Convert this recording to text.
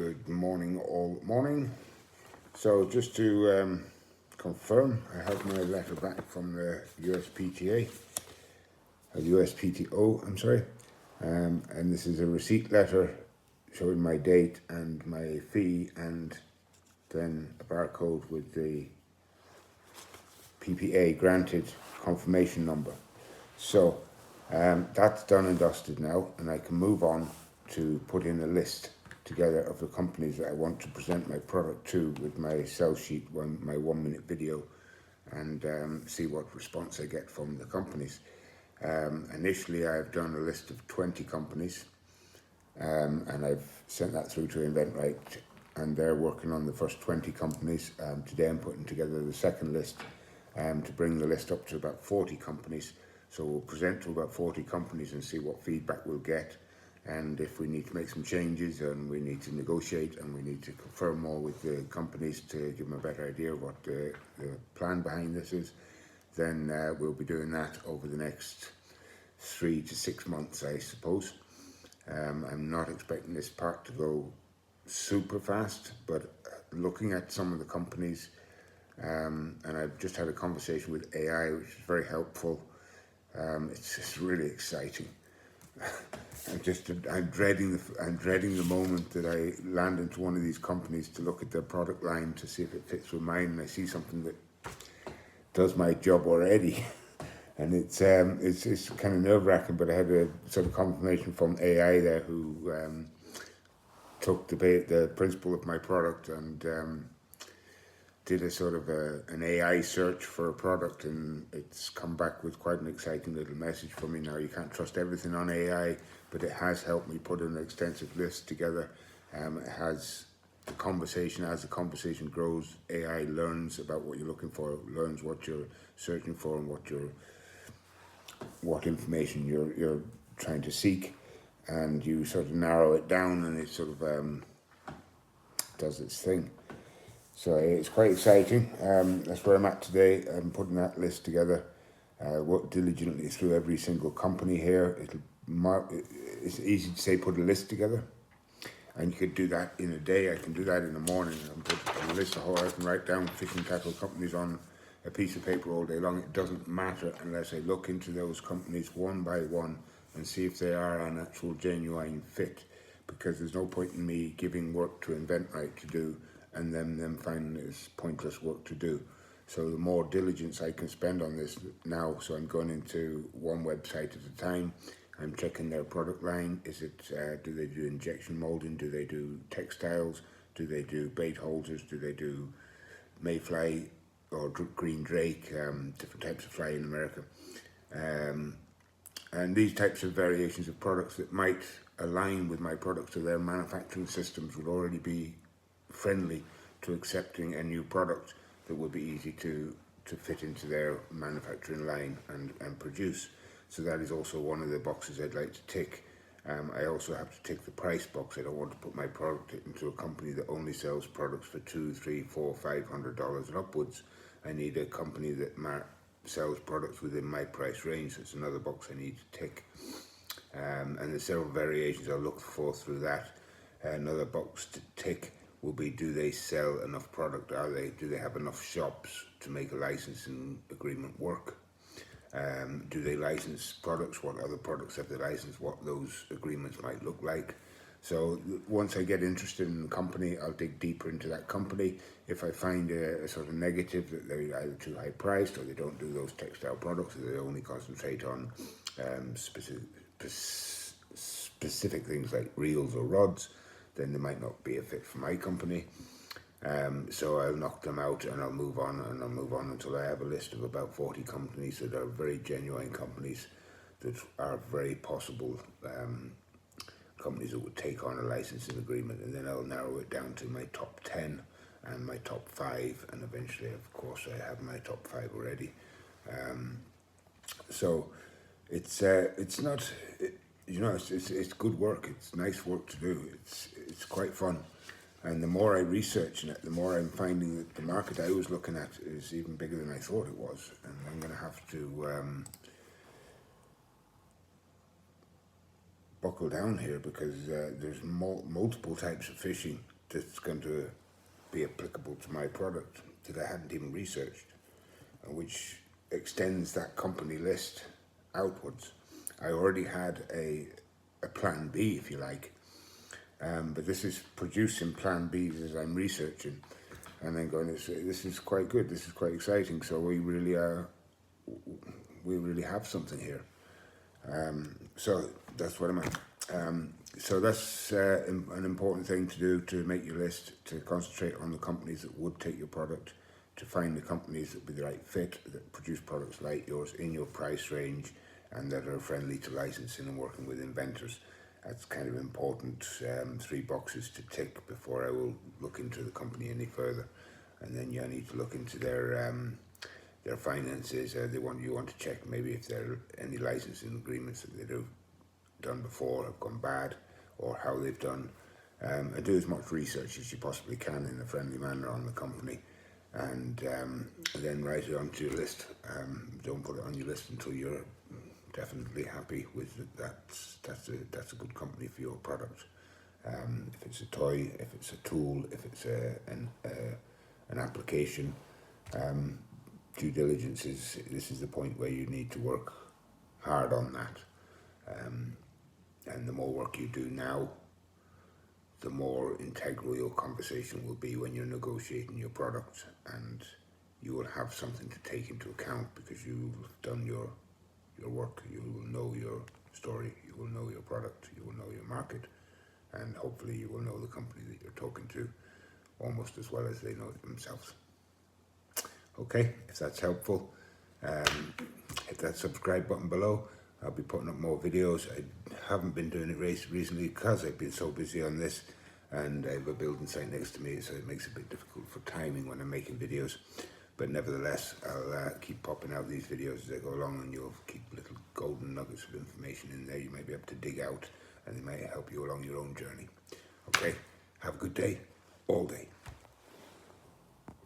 Good morning, all morning. So just to confirm, I have my letter back from the USPTO, I'm sorry. And this is a receipt letter showing my date and my fee, and then a barcode with the PPA granted confirmation number. So that's done and dusted now, and I can move on to put in a list together of the companies that I want to present my product to with my sell sheet, my 1 minute video, and see what response I get from the companies. Initially, I've done a list of 20 companies, and I've sent that through to InventRight, and they're working on the first 20 companies. Today I'm putting together the second list to bring the list up to about 40 companies. So we'll present to about 40 companies and see what feedback we'll get, and if we need to make some changes and we need to negotiate and we need to confirm more with the companies to give them a better idea of what the plan behind this is, then we'll be doing that over the next 3 to 6 months, I suppose. I'm not expecting this part to go super fast, but looking at some of the companies, and I've just had a conversation with AI, which is very helpful. It's just really exciting. I'm dreading the moment that I land into one of these companies to look at their product line to see if it fits with mine, and I see something that does my job already. And it's kind of nerve-wracking, but I had a sort of confirmation from AI there who took the principle of my product and did a sort of an AI search for a product, and it's come back with quite an exciting little message for me. Now, you can't trust everything on AI, but it has helped me put an extensive list together. It has the conversation. As the conversation grows, AI learns about what you're looking for, learns what you're searching for, and what information you're trying to seek, and you sort of narrow it down, and it sort of does its thing. So it's quite exciting. That's where I'm at today. I'm putting that list together. Work diligently through every single company here. It's easy to say put a list together, and you could do that in a day. I can do that in the morning. I'm putting a list of how I can write down fish and tackle companies on a piece of paper all day long. It doesn't matter unless I look into those companies one by one and see if they are an actual genuine fit, because there's no point in me giving work to InventRight to do and them finding it's pointless work to do. So the more diligence I can spend on this now, so I'm going into one website at a time. I'm checking their product line. Is it do they do injection molding? Do they do textiles? Do they do bait holders? Do they do mayfly or green drake, different types of fly in America? And these types of variations of products that might align with my products, so their manufacturing systems would already be friendly to accepting a new product that would be easy to fit into their manufacturing line and produce. So that is also one of the boxes I'd like to tick. I also have to tick the price box. I don't want to put my product into a company that only sells products for $200, $300, $400, $500 and upwards. I need a company that sells products within my price range. That's another box I need to tick. And there's several variations I'll look for through that. Another box to tick will be, do they sell enough product? Do they have enough shops to make a licensing agreement work? Do they license products? What other products have they licensed? What those agreements might look like? So once I get interested in the company, I'll dig deeper into that company. If I find a sort of negative, that they're either too high priced, or they don't do those textile products, or they only concentrate on specific things like reels or rods, then they might not be a fit for my company. So I'll knock them out and I'll move on until I have a list of about 40 companies that are very genuine companies that are very possible companies that would take on a licensing agreement, and then I'll narrow it down to my top 10 and my top 5, and eventually, of course, I have my top 5 already. So it's not, it's good work. It's nice work to do. It's quite fun. And the more I research in it, the more I'm finding that the market I was looking at is even bigger than I thought it was. And I'm going to have to buckle down here, because there's multiple types of fishing that's going to be applicable to my product that I hadn't even researched, which extends that company list outwards. I already had a plan B, if you like, but this is producing plan Bs as I'm researching, and then going to say, this is quite good, this is quite exciting. So we really have something here. So that's what I meant. So that's an important thing to do, to make your list, to concentrate on the companies that would take your product, to find the companies that would be the right fit, that produce products like yours in your price range, and that are friendly to licensing and working with inventors. That's kind of important 3 boxes to tick before I will look into the company any further. And then you need to look into their finances. You want to check maybe if there are any licensing agreements that they've done before have gone bad, or how they've done. And do as much research as you possibly can in a friendly manner on the company, and then write it onto your list. Don't put it on your list until you're definitely happy with it. That's a good company for your product. If it's a toy, if it's a tool, if it's an application, due diligence is the point where you need to work hard on that. And the more work you do now, the more integral your conversation will be when you're negotiating your product, and you will have something to take into account because you've done your work. You will know your story, you will know your product, you will know your market, and hopefully you will know the company that you're talking to almost as well as they know it themselves. Okay, if that's helpful, hit that subscribe button below. I'll be putting up more videos. I haven't been doing it recently because I've been so busy on this, and I have a building site next to me, so it makes it a bit difficult for timing when I'm making videos. But nevertheless, I'll keep popping out these videos as I go along, and you'll keep little golden nuggets of information in there you might be able to dig out, and they might help you along your own journey. Okay, have a good day, all day.